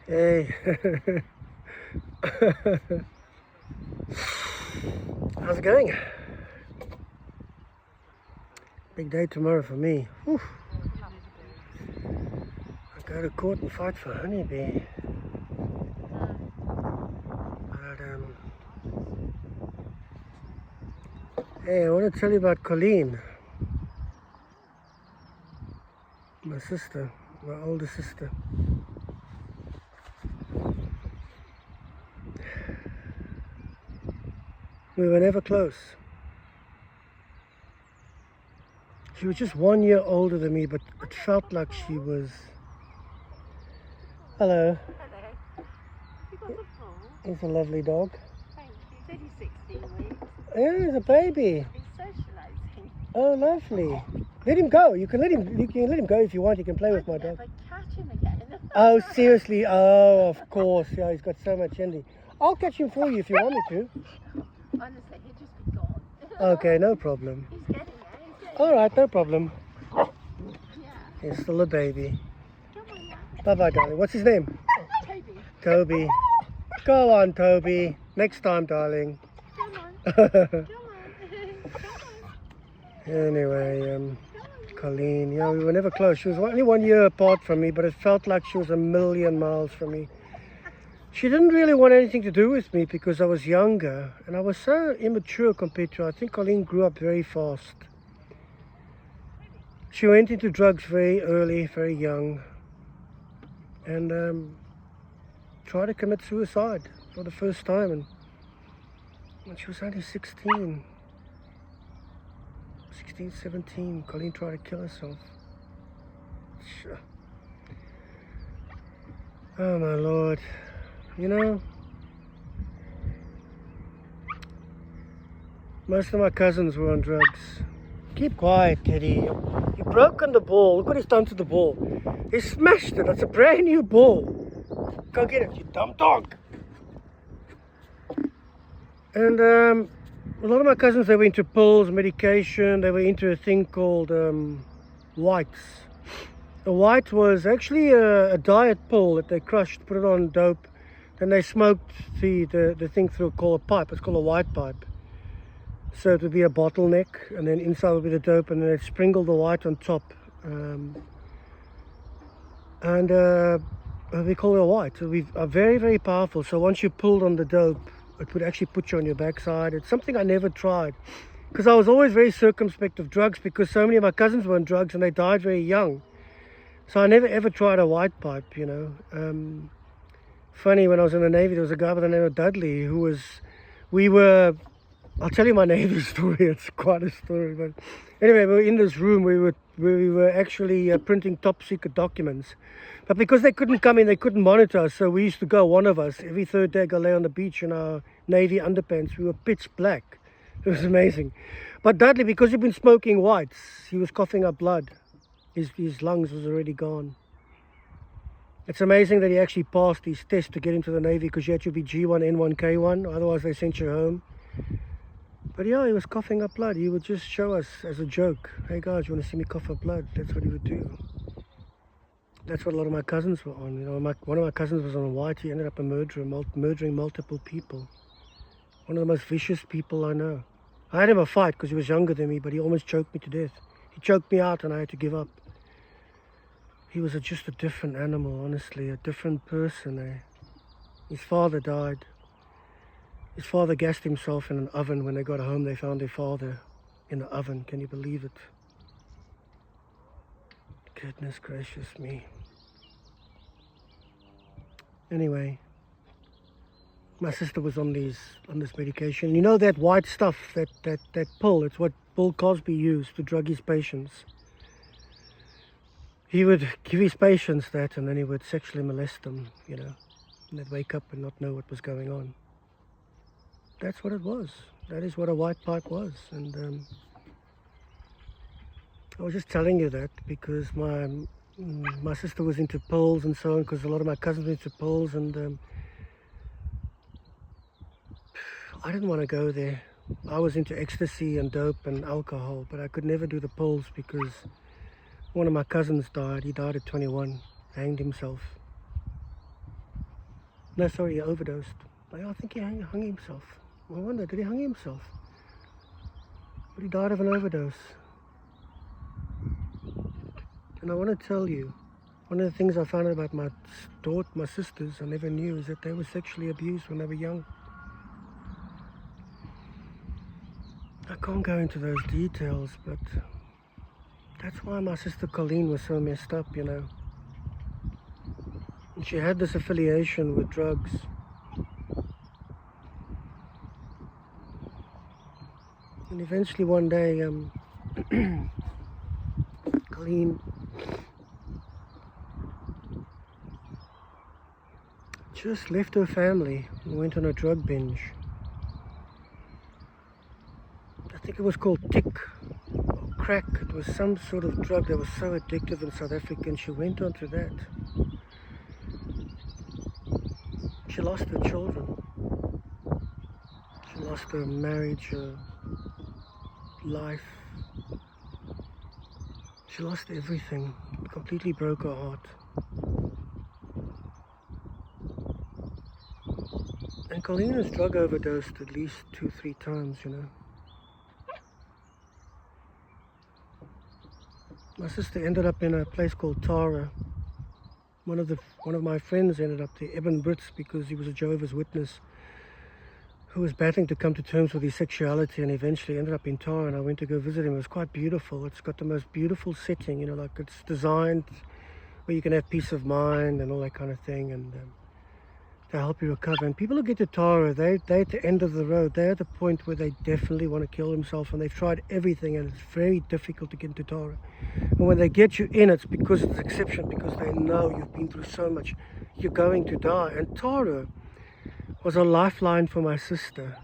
Hey, how's it going? Big day tomorrow for me. Whew. I go to court and fight for Honeybee. But hey, I want to tell you about Colleen, my sister, my older sister. We were never close. She was just 1 year older than me, but it felt like she was. Hello. Hello. You got the ball? He's a lovely dog. Thank you. He's only 16 weeks. Yeah, he's a baby. He's socialising. Oh, lovely. Let him go. You can let him go if you want. You can play with my dog. I'd never catch him again. Oh, seriously? Oh, of course. Yeah, he's got so much energy. I'll catch him for you if you want me to. Honestly, he'd just be gone. Okay, no problem. He's getting there. He's getting All right, no problem. there. Yeah. He's still a baby. Come on now. Bye-bye, darling. What's his name? Toby. Toby. Go on, Toby. Next time, darling. Come on. Come on. Come on. Anyway, Colleen, yeah, we were never close. She was only 1 year apart from me, but it felt like she was a million miles from me. She didn't really want anything to do with me because I was younger and I was so immature compared to her. I think Colleen grew up very fast. She went into drugs very early, very young, and tried to commit suicide for the first time. And when she was only 16, 17, Colleen tried to kill herself. Sure. Oh my Lord. You know, most of my cousins were on drugs. Keep quiet, Teddy. You've broken the ball. Look what he's done to the ball. He smashed it. That's a brand new ball. Go get it, you dumb dog. And a lot of my cousins, they were into pills, medication. They were into a thing called whites. A white was actually a diet pill that they crushed, put it on dope. Then they smoked the thing through called a pipe. It's called a white pipe. So it would be a bottleneck, and then inside would be the dope, and then they'd sprinkle the white on top. We call it a white. So we are very, very powerful. So once you pulled on the dope, it would actually put you on your backside. It's something I never tried because I was always very circumspect of drugs because so many of my cousins were on drugs and they died very young. So I never ever tried a white pipe, you know. Funny, when I was in the Navy, there was a guy by the name of Dudley who was, I'll tell you my Navy story, it's quite a story, but anyway, we were in this room, we were actually printing top secret documents, but because they couldn't come in, they couldn't monitor us, so we used to go, one of us, every third day, go lay on the beach in our Navy underpants. We were pitch black. It was amazing. But Dudley, because he'd been smoking whites, he was coughing up blood. His lungs was already gone. It's amazing that he actually passed his test to get into the Navy because you had to be G1, N1, K1, otherwise they sent you home. But yeah, he was coughing up blood. He would just show us as a joke, hey guys, you want to see me cough up blood? That's what he would do. That's what a lot of my cousins were on. You know, one of my cousins was on a white. He ended up a murderer, murdering multiple people. One of the most vicious people I know. I had him a fight because he was younger than me, but he almost choked me to death. He choked me out and I had to give up. He was just a different animal, honestly, a different person. His father died. His father gassed himself in an oven. When they got home, they found their father in the oven. Can you believe it? Goodness gracious me. Anyway, my sister was on this medication. You know that white stuff, that pill, it's what Bill Cosby used to drug his patients. He would give his patients that and then he would sexually molest them, you know. And they'd wake up and not know what was going on. That's what it was. That is what a white pipe was. And I was just telling you that because my sister was into pills and so on, because a lot of my cousins were into pills, and I didn't want to go there. I was into ecstasy and dope and alcohol, but I could never do the pills because one of my cousins died. He died at 21, hanged himself. No, sorry, he overdosed. I think he hung himself. I wonder, did he hang himself? But he died of an overdose. And I want to tell you, one of the things I found out about my sisters, I never knew, is that they were sexually abused when they were young. I can't go into those details, but that's why my sister Colleen was so messed up, you know. And she had this affiliation with drugs. And eventually one day, Colleen just left her family and went on a drug binge. I think it was called tick or crack. It was some sort of drug that was so addictive in South Africa, and she went onto that. She lost her children. She lost her marriage, her life. She lost everything. It completely broke her heart. And Colleen has drug overdosed at least 2-3 times, you know. My sister ended up in a place called Tara. One of my friends ended up there, Eben Brits, because he was a Jehovah's Witness who was battling to come to terms with his sexuality, and eventually ended up in Tara, and I went to go visit him. It was quite beautiful. It's got the most beautiful setting, you know, like it's designed where you can have peace of mind and all that kind of thing, and to help you recover. And people who get to Tara, they're at the end of the road. They're at the point where they definitely want to kill themselves, and they've tried everything, and it's very difficult to get into Tara. And when they get you in, it's because it's an exception, because they know you've been through so much, you're going to die. And Tara was a lifeline for my sister.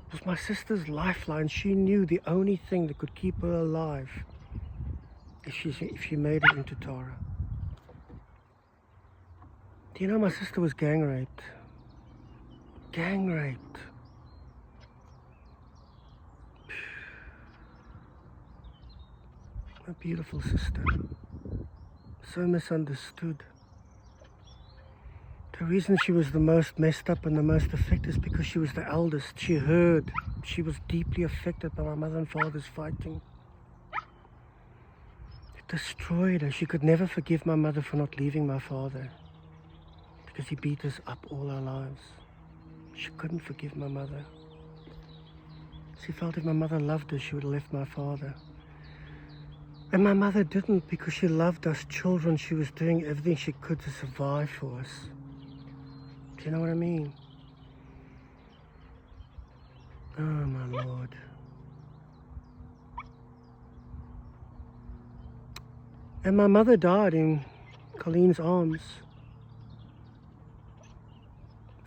It was my sister's lifeline. She knew the only thing that could keep her alive if she made it into Tara. Do you know my sister was gang raped? Gang raped. A beautiful sister. So misunderstood. The reason she was the most messed up and the most affected is because she was the eldest. She heard. She was deeply affected by my mother and father's fighting. It destroyed her. She could never forgive my mother for not leaving my father, because he beat us up all our lives. She couldn't forgive my mother. She felt if my mother loved her, she would have left my father. And my mother didn't, because she loved us children. She was doing everything she could to survive for us. Do you know what I mean? Oh my Lord. And my mother died in Colleen's arms.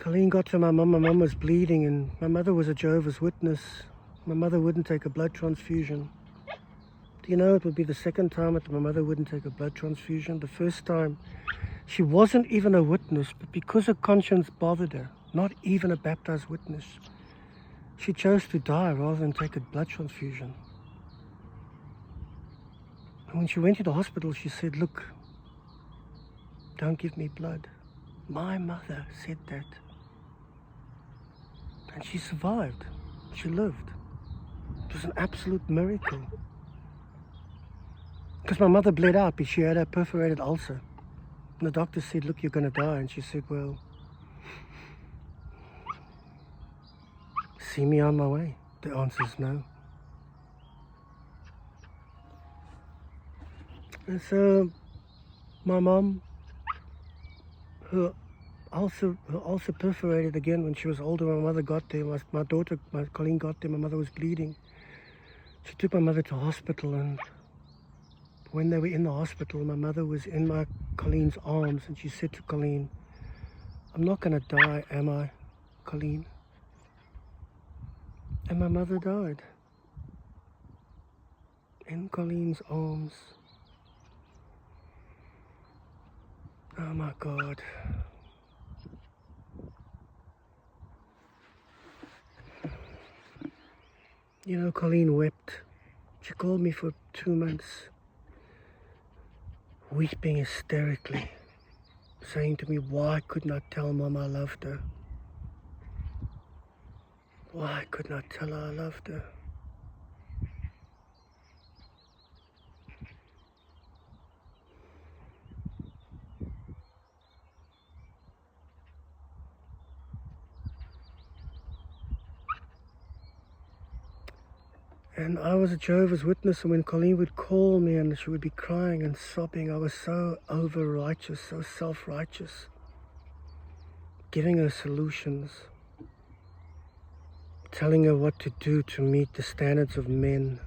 Colleen got to my mum was bleeding, and my mother was a Jehovah's Witness. My mother wouldn't take a blood transfusion. Do you know, it would be the second time that my mother wouldn't take a blood transfusion. The first time, she wasn't even a witness, but because her conscience bothered her, not even a baptized witness, she chose to die rather than take a blood transfusion. And when she went to the hospital, she said, "Look, don't give me blood." My mother said that. And she survived. She lived. It was an absolute miracle. Because my mother bled out, but she had a perforated ulcer. And the doctor said, "Look, you're going to die." And she said, "Well, see me on my way." The answer is no. And so my mom, her ulcer perforated again when she was older. My mother got there. My daughter, Colleen, got there. My mother was bleeding. She took my mother to hospital, and when they were in the hospital, my mother was in Colleen's arms, and she said to Colleen, "I'm not going to die, am I, Colleen?" And my mother died in Colleen's arms. Oh my God. You know, Colleen wept. She called me for 2 months, weeping hysterically. saying to me, why couldn't I tell Mom I loved her? Why couldn't I tell her I loved her? And I was a Jehovah's Witness, and when Colleen would call me and she would be crying and sobbing, I was so over-righteous, so self-righteous, giving her solutions, telling her what to do to meet the standards of men.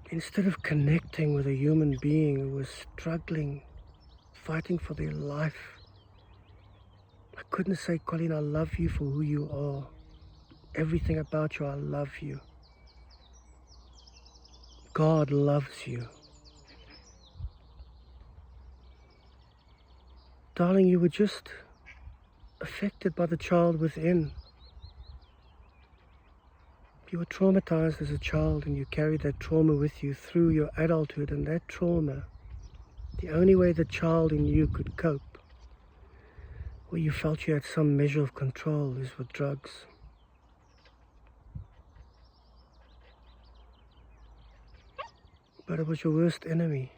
Instead of connecting with a human being who was struggling, fighting for their life, I couldn't say, Colleen, I love you for who you are. Everything about you, I love you. God loves you. Darling, you were just affected by the child within. You were traumatized as a child, and you carried that trauma with you through your adulthood, and that trauma, the only way the child in you could cope, where you felt you had some measure of control, is with drugs. But it was your worst enemy.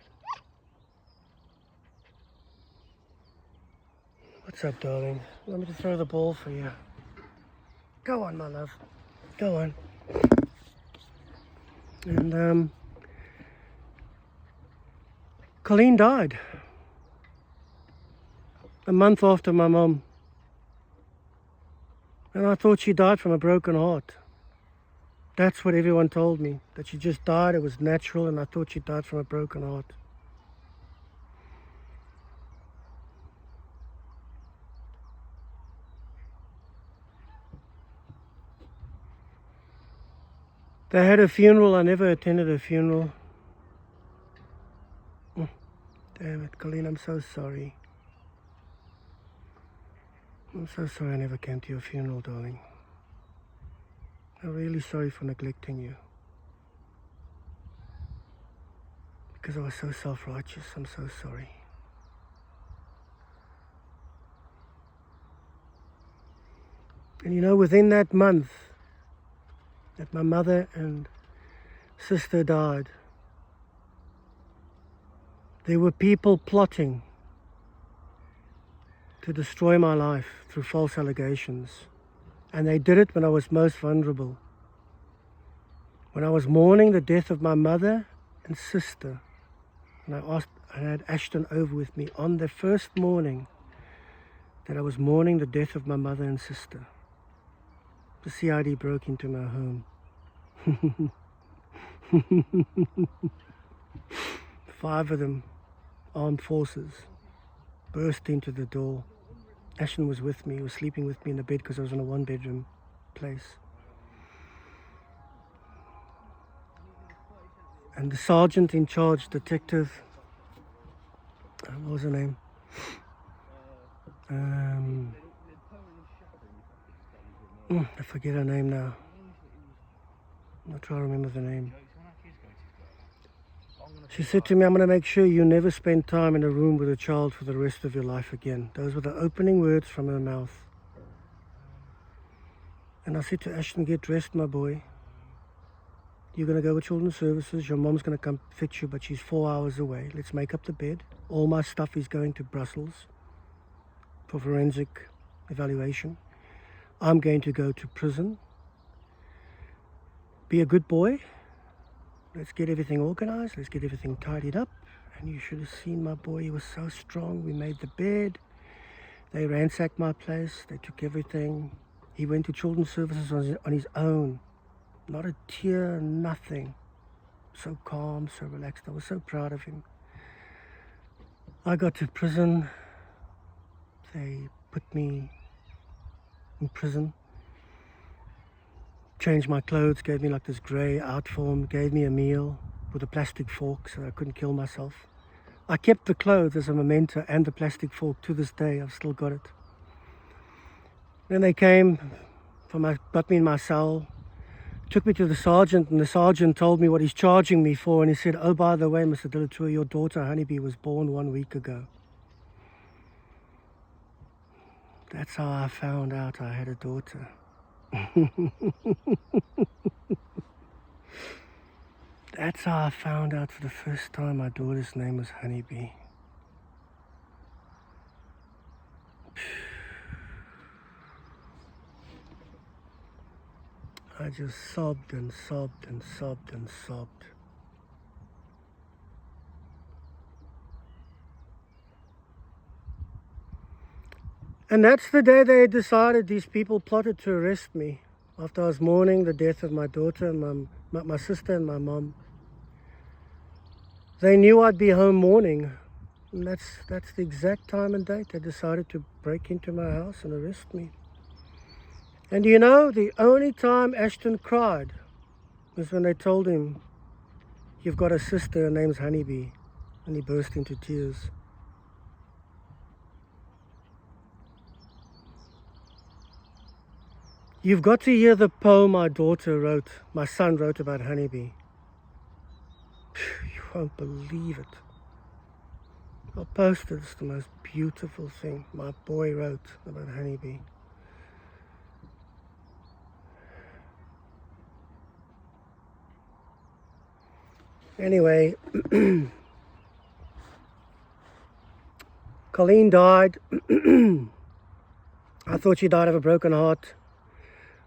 What's up, darling? Want me to throw the ball for you? Go on, my love. Go on. And, Colleen died a month after my mom. And I thought she died from a broken heart. That's what everyone told me, that she just died, it was natural, and I thought she died from a broken heart. They had a funeral, I never attended a funeral. Damn it, Colleen, I'm so sorry. I'm so sorry I never came to your funeral, darling. I'm really sorry for neglecting you. Because I was so self-righteous, I'm so sorry. And you know, within that month that my mother and sister died, there were people plotting to destroy my life through false allegations. And they did it when I was most vulnerable. When I was mourning the death of my mother and sister, and I had Ashton over with me on the first morning that I was mourning the death of my mother and sister, the CID broke into my home. 5 of them, armed forces, burst into the door. Ashton was with me. He was sleeping with me in the bed because I was in a 1-bedroom place. And the sergeant in charge, detective, what was her name? I forget her name now. I'll try to remember the name. She said to me, I'm going to make sure you never spend time in a room with a child for the rest of your life again. Those were the opening words from her mouth. And I said to Ashton, get dressed, my boy. You're going to go with Children's Services. Your mom's going to come fix you, but she's 4 hours away. Let's make up the bed. All my stuff is going to Brussels for forensic evaluation. I'm going to go to prison. Be a good boy. Let's get everything organized. Let's get everything tidied up. And you should have seen my boy. He was so strong. We made the bed. They ransacked my place. They took everything. He went to Children's Services on his own. Not a tear, nothing. So calm, so relaxed. I was so proud of him. I got to prison. They put me in prison. Changed my clothes, gave me like this grey outform, gave me a meal with a plastic fork so I couldn't kill myself. I kept the clothes as a memento and the plastic fork to this day. I've still got it. Then they came, got me in my cell, took me to the sergeant, and the sergeant told me what he's charging me for, and he said, oh, by the way, Mr. De La Tour, your daughter Honeybee was born 1 week ago. That's how I found out I had a daughter. That's how I found out for the first time my daughter's name was Honeybee. I just sobbed and sobbed and sobbed and sobbed. And that's the day they decided, these people plotted to arrest me after I was mourning the death of my daughter and my sister and my mom. They knew I'd be home mourning, and that's the exact time and date they decided to break into my house and arrest me. And you know, the only time Ashton cried was when they told him, "You've got a sister, her name's Honeybee," and he burst into tears. You've got to hear the poem my son wrote about Honeybee. You won't believe it. I'll post it. It's the most beautiful thing my boy wrote about Honeybee. Anyway, Colleen died. I thought she died of a broken heart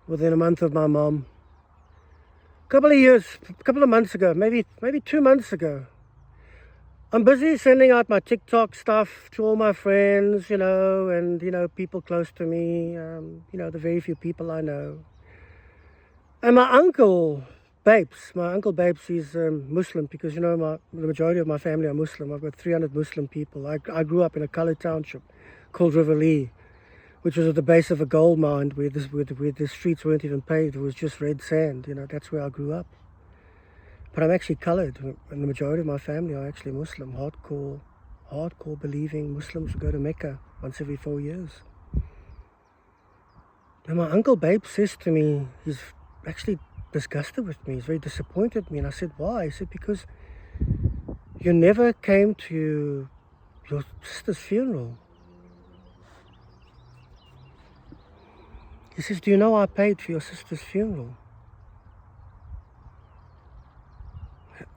within a month of my mom. A couple of months ago, maybe 2 months ago, I'm busy sending out my TikTok stuff to all my friends, and, people close to me, the very few people I know. And my uncle Babes, he's Muslim, because, the majority of my family are Muslim. I've got 300 Muslim people. I grew up in a colored township called Riverlee, which was at the base of a gold mine where the streets weren't even paved. It was just red sand. That's where I grew up. But I'm actually colored, and the majority of my family are actually Muslim, hardcore believing Muslims who go to Mecca once every 4 years. And my uncle Babe says to me, he's actually disgusted with me. He's very disappointed with me. And I said, why? He said, because you never came to your sister's funeral. He says, do you know I paid for your sister's funeral?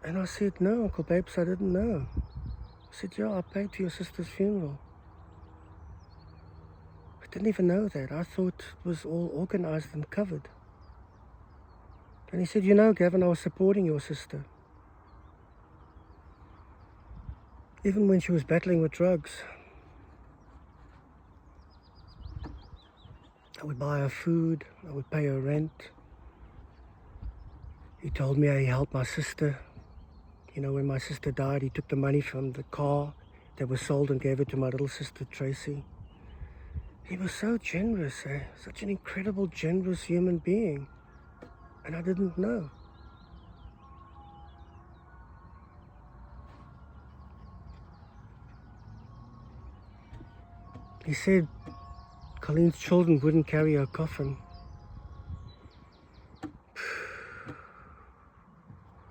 And I said, no, Uncle Babes, I didn't know. I said, yeah, I paid for your sister's funeral. I didn't even know that. I thought it was all organized and covered. And he said, Gavin, I was supporting your sister. Even when she was battling with drugs. I would buy her food, I would pay her rent. He told me he helped my sister. When my sister died, he took the money from the car that was sold and gave it to my little sister, Tracy. He was so generous, such an incredible, generous human being. And I didn't know. He said Colleen's children wouldn't carry her coffin. It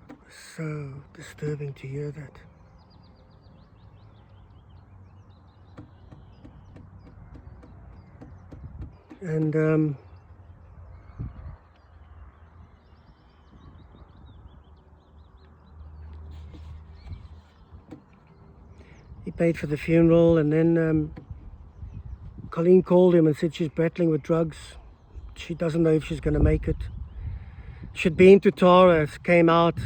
was so disturbing to hear that. And he paid for the funeral, and then Colleen called him and said she's battling with drugs. She doesn't know if she's going to make it. She'd been to Tara, came out,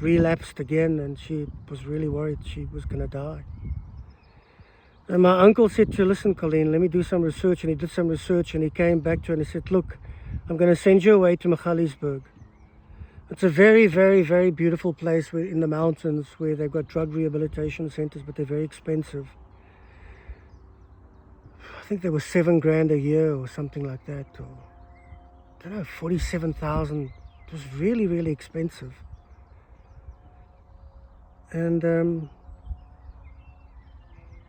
relapsed again, and she was really worried she was going to die. And my uncle said to her, listen, Colleen, let me do some research. And he did some research, and he came back to her and he said, look, I'm going to send you away to Magaliesburg. It's a very, very, very beautiful place in the mountains where they've got drug rehabilitation centers, but they're very expensive. I think they were $7,000 a year or something like that, or I don't know, 47,000. It was really, really expensive. And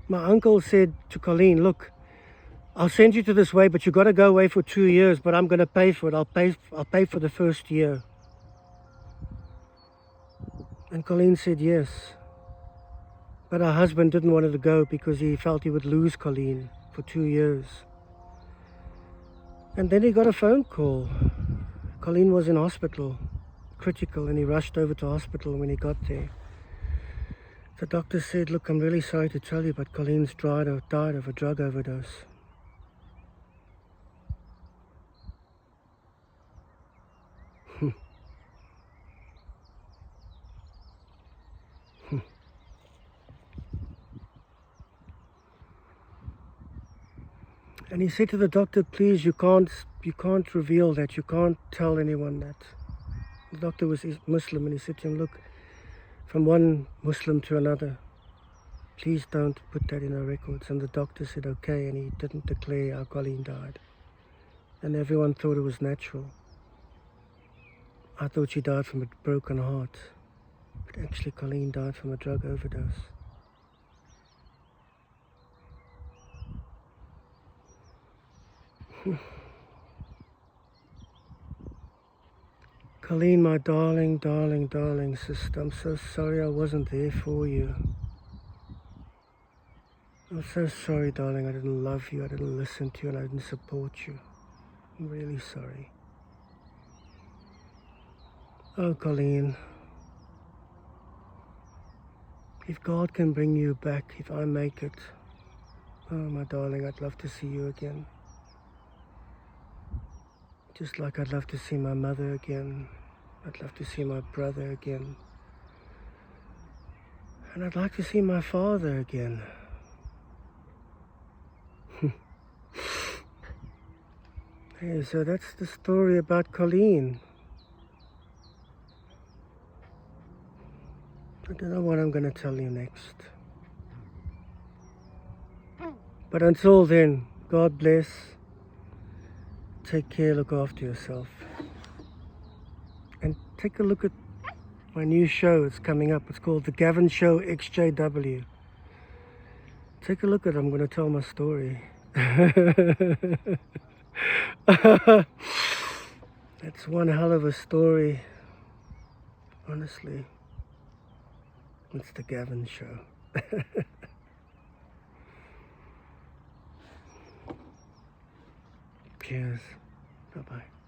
my uncle said to Colleen, look, I'll send you to this way, but you've got to go away for 2 years, but I'm going to pay for it. I'll pay for the first year. And Colleen said yes. But her husband didn't want her to go because he felt he would lose Colleen for 2 years. And then he got a phone call. Colleen was in hospital, critical, and he rushed over to hospital. When he got there, the doctor said, "Look, I'm really sorry to tell you, but Colleen's died of a drug overdose." And he said to the doctor, "Please, you can't reveal that. You can't tell anyone that." The doctor was Muslim, and he said to him, "Look, from one Muslim to another, please don't put that in our records." And the doctor said, "Okay," and he didn't declare how Colleen died. And everyone thought it was natural. I thought she died from a broken heart, but actually Colleen died from a drug overdose. Colleen, my darling, darling, darling sister, I'm so sorry I wasn't there for you. I'm so sorry, darling, I didn't love you, I didn't listen to you, and I didn't support you. I'm really sorry. Oh, Colleen, if God can bring you back, if I make it, oh, my darling, I'd love to see you again. Just like I'd love to see my mother again. I'd love to see my brother again. And I'd like to see my father again. Hey, so that's the story about Colleen. I don't know what I'm going to tell you next. But until then, God bless. Take care, look after yourself. And take a look at my new show. It's coming up. It's called The Gavin Show XJW. Take a look at it. I'm going to tell my story. That's one hell of a story. Honestly. It's The Gavin Show. Cheers. Bye-bye.